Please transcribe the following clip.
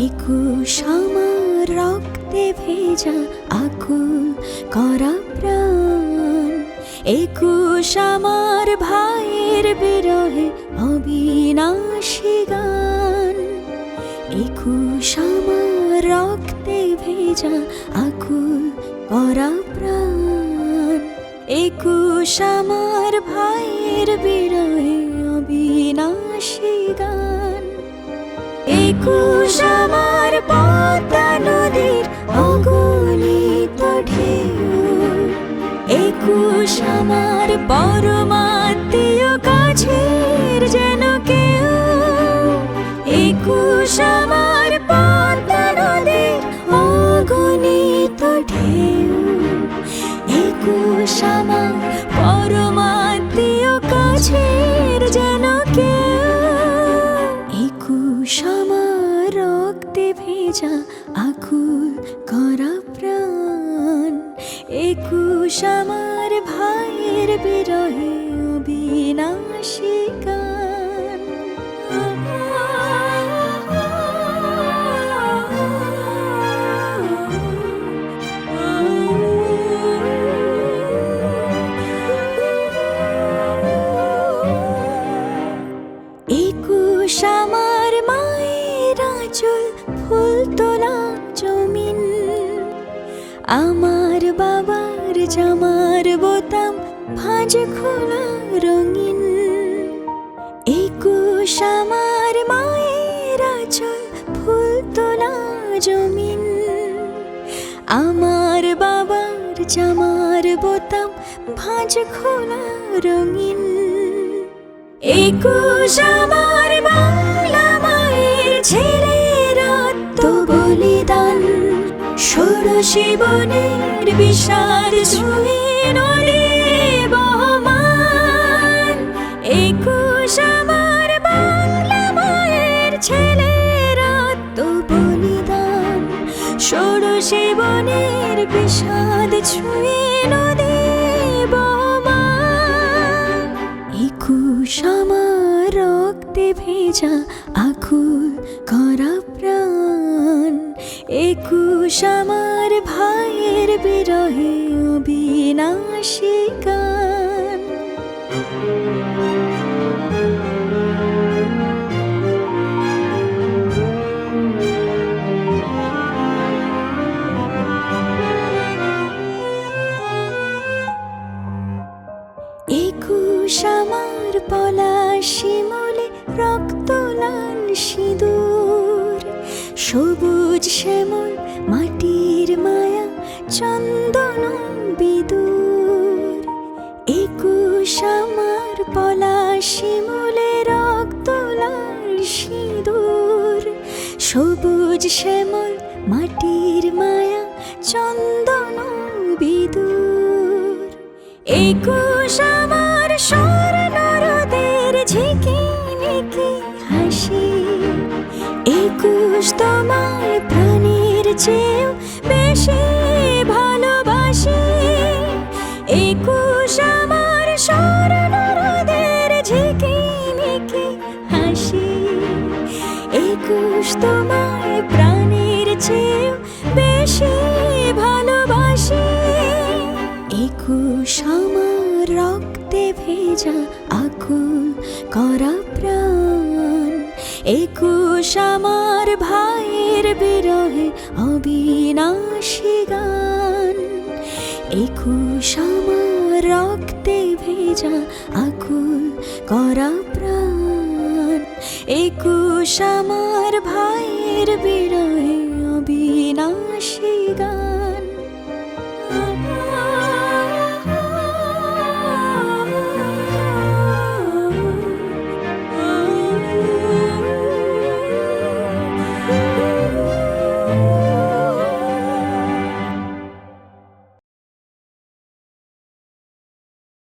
একুশ আমার রক্তে ভেজা আকুল করা প্রাণ, একুশ আমার ভাইয়ের বিরহে অবিনাশী গান। একুশ আমার রক্তে ভেজা আকুল করা প্রাণ, একুশ আমার ভাইয়ের বিরহে অবিনাশী গান। একুশ আমার পদ্মা নদীর অগণিত ঢেউ, একুশ আমার পরমাত্মীয় কাছের যেন কেউ। একুশ আমার পদ্মা নদীর অগণিত ঢেউ, একুশ আমার পরমাত্মীয় কাছের যেন কেউ। একুশ আমার রক্তে ভেজা আকুল করা প্রাণ, একুশ আমার ভাইয়ের বিরহে অবিনাশী গান। একুশ আমার মায়ের আঁচল ফুল তোলা জমিন, আমার বাবার জামার বোতাম ভাঁজ খোলা রঙিন। একুশ আমার মায়ের আঁচল ফুল তোলা জমিন, আমার বাবার জামার বোতাম ভাঁজ খোলা রঙিন। একুশ আমার বাংলা মায়ের ছেলের আত্ম বলিদান, ষোড়শী বনের বিষাদ ছুঁয়ে নদী বহমান। একুশ আমার বাংলা মায়ের ছেলের আত্ম বলিদান, ষোড়শী বনের বিষাদ ছুঁয়ে নদী বহমান। একুশ আমার রক্তে ভেজা আকুল করা প্রাণ, একুশ আমার ভাইয়ের বিরহে অবিনাশী গান। একুশ আমার পলাশ শিমুলে রক্ত লাল সিঁদুর, সবুজ শ্যামল মাটির মায়া চন্দন বিদুর। একুশ আমার পলাশ শিমুলে রক্ত লাল সিঁদুর, সবুজ শ্যামল মাটির মায়া চন্দন বিদুর। একুশ আমার স্বর্ণ রোদের ঝিকিমিকি হাসি, একুশ তোমায় প্রাণের চেয়েও বেশি ভালোবাসি। একুশ আমার স্বর্ণ রোদের ঝিকিমিকি হাসি, একুশ তোমায় প্রাণের চেয়েও বেশি ভালোবাসি। একুশ আমার রক্তে ভেজা আকুল করা প্রাণ, একুশ আমার ভাইয়ের বিরহে অবিনাশী গান। একুশ আমার রক্তে ভেজা আকুল করা প্রাণ, একুশ আমার ভাইয়ের বিরহে অবিনাশী গান।